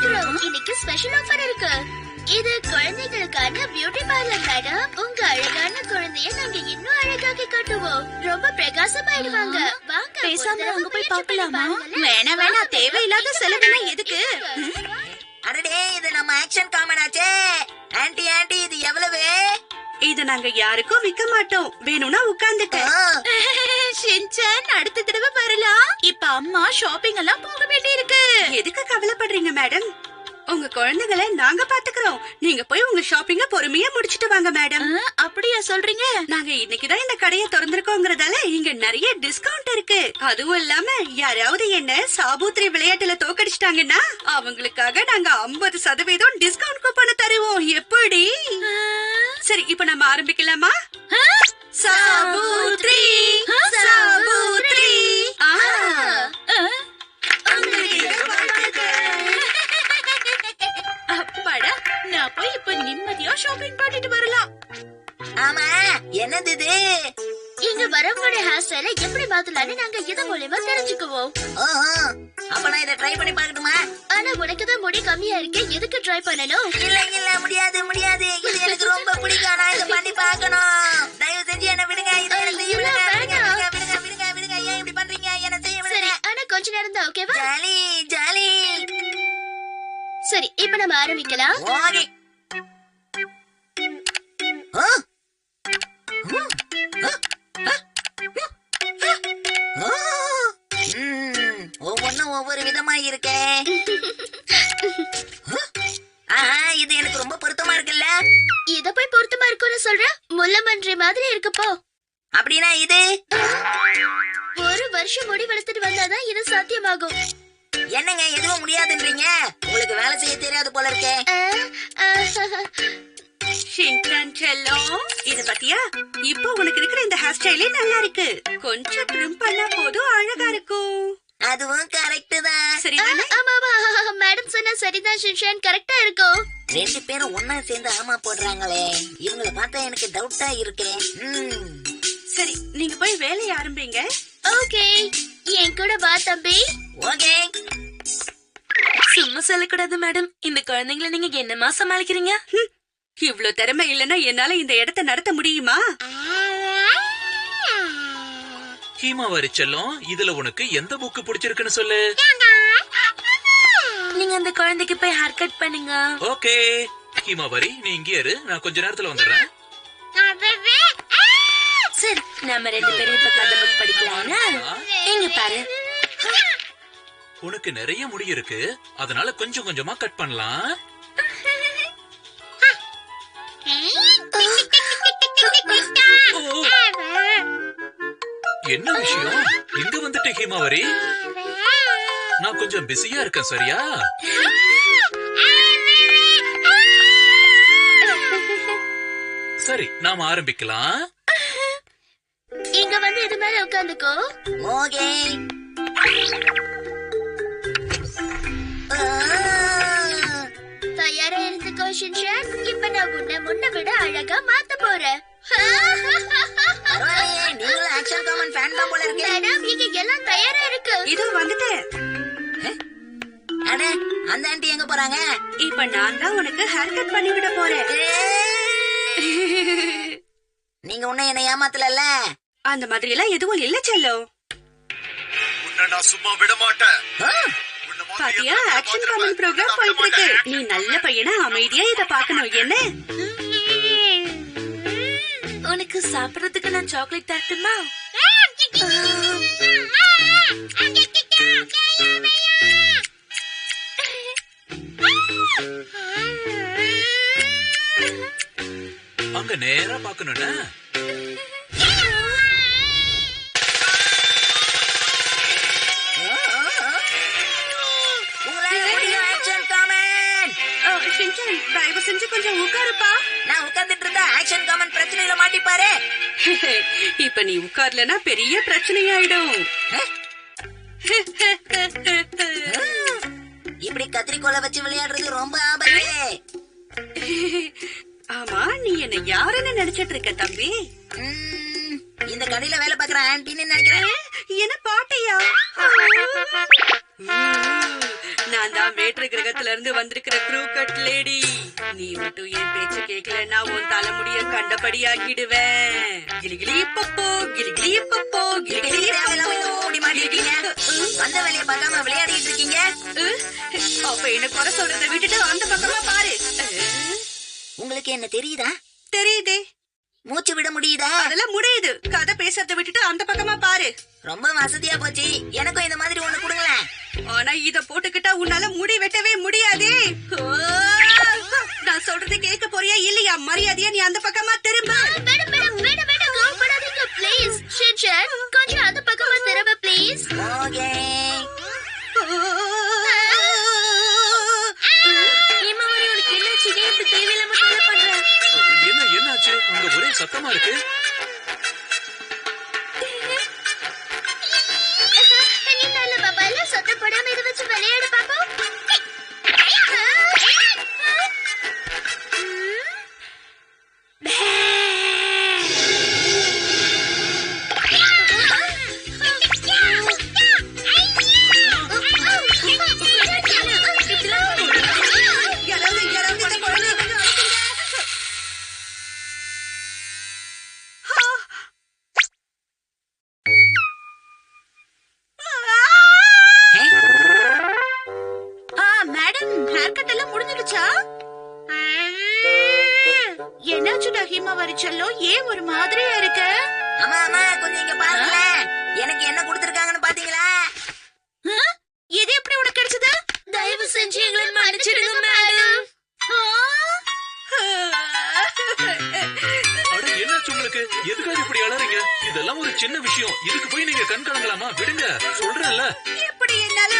வந்துரும். இன்னைக்கு special offer இருக்கு. இது குழந்தைகளுக்கான பியூட்டி பார்லர் மேடம். உங்க அழகான குழந்தைய நாங்க இன்னும் அழகாக்கி காட்டுவோம். ரொம்ப பிரகாசமாயிடுவாங்க. வாங்க பேசாம அங்க போய் பார்க்கலாமா? வேணாம், தேவையில்லாத செலவெல்லாம் எதுக்கு? அடடே, இது நம்ம ஆக்ஷன் காமன் ஆச்சே. ஆன்ட்டி இது எவ்வளவு? இத நாங்க யாருக்கும் விக்க மாட்டோம். வேணும்னா உட்கார்ந்துக்க. ஷின்சான், அடுத்த தடவை வரலாம். இப்ப அம்மா ஷாப்பிங் எல்லாம் போக வேண்டியிருக்கு. எதுக்கு கவலைப்படுறீங்க மேடம்? உங்க குழந்தைகளை நாங்க பாத்துக்கிறோம். நீங்க போய் உங்க ஷாப்பிங்க பொறுமையா முடிச்சிட்டு வாங்க மேடம். அப்படியா சொல்றீங்க? நாங்க இன்னைக்குதான் இந்த கடையை திறந்திருக்கோங்கறதால இங்க நிறைய டிஸ்கவுண்ட் இருக்கு. அதுவும் இல்லாம யாராவது என்ன சாபூத்ரி விளையாட்டுல தோக்கடிச்சிட்டாங்கன்னா அவங்களுக்காக நாங்க 50% டிஸ்கவுண்ட் கூப்பன் தருவோம். எப்படி? சரி, இப்ப நம்ம ஆரம்பிக்கலாமா? சாபூத்ரி சாபூத்ரி. அப்பாடா, நான் போய் இப்ப நிம்மதியா ஷாப்பிங் பண்ணிட்டு வரலாம். ஆமா, என்னது இது? இங்க வரவங்களோட ஹேர் ஸ்டைல எப்படி மாத்தலாம்னு நாங்க இது மூலமா தெரிஞ்சுக்குவோம். அப்ப நான் இத ட்ரை பண்ணி பார்க்கட்டுமா? ஆனா உனக்கு தான் முடி கம்மியா இருக்கு, எதுக்கு ட்ரை பண்ணணும்? இல்ல முடியாது. இது எனக்கு ரொம்ப பிடிக்கும். நான் இத பண்ணி பார்க்கணும். தயவு செஞ்சு என்ன விடுங்க. இத எனக்கு செய்ய விடுங்க. ஏன் இப்படி பண்றீங்க? என்ன செய்ய விடுங்க. சரி, ஆனா கொஞ்ச நேரம் தான், ஓகேவா? ஜாலி. சரி, இப்ப நம்ம ஆரம்பிக்கலாம். ஓகே. ஒவ்வொன்னும் ஒவ்வொரு விதமா இருக்கே. இது எனக்கு ரொம்ப பொருத்தமா இருக்குல்ல. இத போய் பொருத்தமா இருக்குன்னு சொல்ற? முள்ளமன்றி மாதிரி இருக்குப்போ. அப்படின்னா இது ஒரு வருஷம் முடி வளர்த்துட்டு வந்தாதான் இது சாத்தியமாகும். என்னங்க எதுவும் முடியாதுன்றீங்க? உங்களுக்கு வேலை செய்ய தெரியாது போல இருக்கே. ஷின்சான் செல்லம், இது பாத்தியா? இப்போ உனக்கு இருக்கிற இந்த ஹேர் ஸ்டைலே நல்லா இருக்கு. கொஞ்சம் ட்ரிம் பண்ணா போதும், அழகா இருக்கும். அதுவும் கரெக்ட் தான். சரிதானே? ஆமா, மேடம் சொன்னா சரிதான் ஷின்சான், கரெக்டா இருக்கும். ரெண்டு பேரும் ஒன்னா சேர்ந்து ஆமா போடுறாங்களே. இவங்கள பார்த்தா எனக்கு டவுட்டா இருக்கு. சரி, நீங்க போய் வேலையை ஆரம்பிங்க. ஓகே, என் கூட வா தம்பி. ஓகே. சும்மா சொல்லக்கூடாது மேடம். இந்த குழந்தைங்களை நீங்க என்னமா சமாளிக்கிறீங்க? இவ்ளோ திறமை இல்லன்னா என்னால இந்த இடத்தை நடத்த முடியுமா? ஹீமாவாரி செல்லம், இதுல உனக்கு எந்த புக்கு பிடிச்சிருக்குன்னு சொல்லு. நீங்க அந்த குழந்தைக்கு போய் ஹேர் கட் பண்ணுங்க. ஓகே ஹீமாவாரி, நீ இங்கே இரு, நான் கொஞ்ச நேரத்துல வந்துடுறேன். சரி, நம்ம ரெண்டு பேரும் இப்ப கதை புக் படிக்கலாம்னா? இங்க பாரு, உனக்கு நிறைய முடி இருக்கு, அதனால கொஞ்சம் கொஞ்சமா கட் பண்ணலாம். என்ன விஷயம்? இங்க வந்துட்டு ஹீமாவாரி, நான் கொஞ்சம் பிஸியா இருக்கேன். சரியா? சரி, நாம ஆரம்பிக்கலாம். இங்க வந்து இது மேல உட்காந்துக்கோ. ஓகே. தயாரா இருந்துக்கோ ஷின்சான். இப்ப நான் உன்னை முன்ன விட அழகா மாத்த போறேன். நீங்களும் ஆக்ஷன் காமன் ஃபேன் தான் போல இருக்கு. மேடம், இங்க எல்லாம் தயாரா இருக்கு. இதோ வந்துட்டேன். அட, அந்த ஆண்டி எங்க போறாங்க? இப்ப நான் தான் உனக்கு ஹேர் கட் பண்ணி விட போறேன். நீங்க உன்ன என்ன ஏமாத்தல? அந்த மாதிரி எல்லாம் எதுவும் இல்ல செல்லம். உன்னை நான் சும்மா விட மாட்டேன். பாத்தியா, ஆக்ஷன் காமன் ப்ரோக்ராம் போயிட்டு இருக்கு. நீ நல்ல பையனா அமைதியா இத பாக்கணும். என்ன? உனக்கு சாப்பிடறதுக்கு நான் சாக்லேட் தரட்டுமா? அங்க நேரா பாக்கணும்னா ஷின்சான், தயவு செஞ்சு கொஞ்சம் உட்காருப்பா. நான் உட்கார்ந்துட்டு இருந்தா ஆக்ஷன் காமன் பிரச்சனையில மாட்டிப்பாரு. இப்ப நீ உட்கார்லனா பெரிய பிரச்சனையாயிடும். இப்படி கத்திரிக்கோலை வச்சு விளையாடுறது ரொம்ப ஆபத்து. ஆமா, நீ என்ன யாருன்னு நினைச்சிட்டு இருக்க தம்பி? இந்த கடையில வேலை பாக்குற ஆன்டின்னு நினைக்கிறேன். என்ன பாட்டியா? நான் நான் தான் வேற்று கிரகத்துல இருந்து வந்திருக்கிற க்ரூக்கட் லேடி. நீ மட்டும் என் பேச்சு கேட்கலன்னா உன் தலைமுடிய கண்டபடியாக்கிடுவேன். கிளிகிளி பப்போ கிளிகிளி பப்போ கிளிகிளி ஓடி மாட்டிருக்கீங்க. வந்த வேலையை பார்க்காம விளையாடிட்டு இருக்கீங்க. அப்ப என்ன குறை சொல்றதை விட்டுட்டு அந்த பக்கமா பாரு. உங்களுக்கு என்ன தெரியுதா? தெரியுதே. மூச்சு விட முடியுதா? அதெல்லாம் முடியுது. கதை பேசுறதை விட்டுட்டு அந்த பக்கமா பாரு. ரொம்ப வசதியா போச்சு. எனக்கும் இந்த மாதிரி ஒண்ணு கொடுங்களேன். ஆனா இத போட்டுக்கிட்டா உன்னால முடி வெட்டவே முடியாதே. நான் சொல்றதை கேட்க போறியா இல்லையா? மரியாதையா நீ அந்த பக்கமா திரும்ப. மேடம் மேடம் வேண்டாம் வேண்டாம் கோவப்படாதீங்க ப்ளீஸ். ஷின்சான் கொஞ்சம் அந்த பக்கமா திரும்ப ப்ளீஸ். ஓகே. ஹேமாவரி உனக்கு என்னாச்சு? ஏன் இப்படி தேவையில்லாம தொல்லை பண்ற? என்னாச்சு? அங்க ஒரே சத்தமா இருக்கு. நீ நல்ல பாப்பா எல்லாம் சத்தம் போடாம இதை வச்சு விளையாடு பாப்போம். மேடம் ஹேர் கட் எல்லாம் முடிஞ்சிடுச்சா? என்னாச்சுடா ஹேமாவரி செல்லம்? ஏன் ஒரு மாதிரியா இருக்க? அம்மா அம்மா கொஞ்சம் இங்க பாருங்களேன். எனக்கு என்ன கொடுத்திருக்காங்கன்னு பாத்தீங்களா? இது எப்படி உனக்கு கிடைச்சது? தயவு செஞ்சு எங்களை மன்னிச்சிடுங்க மேடம். அட என்னாச்சு உங்களுக்கு? எதுக்காக இப்படி அலறீங்க? இதெல்லாம் ஒரு சின்ன விஷயம். இதுக்கு போய் நீங்க கண் கலங்கலாமா? விடுங்க, சொல்றேன்ல. எப்படி என்னால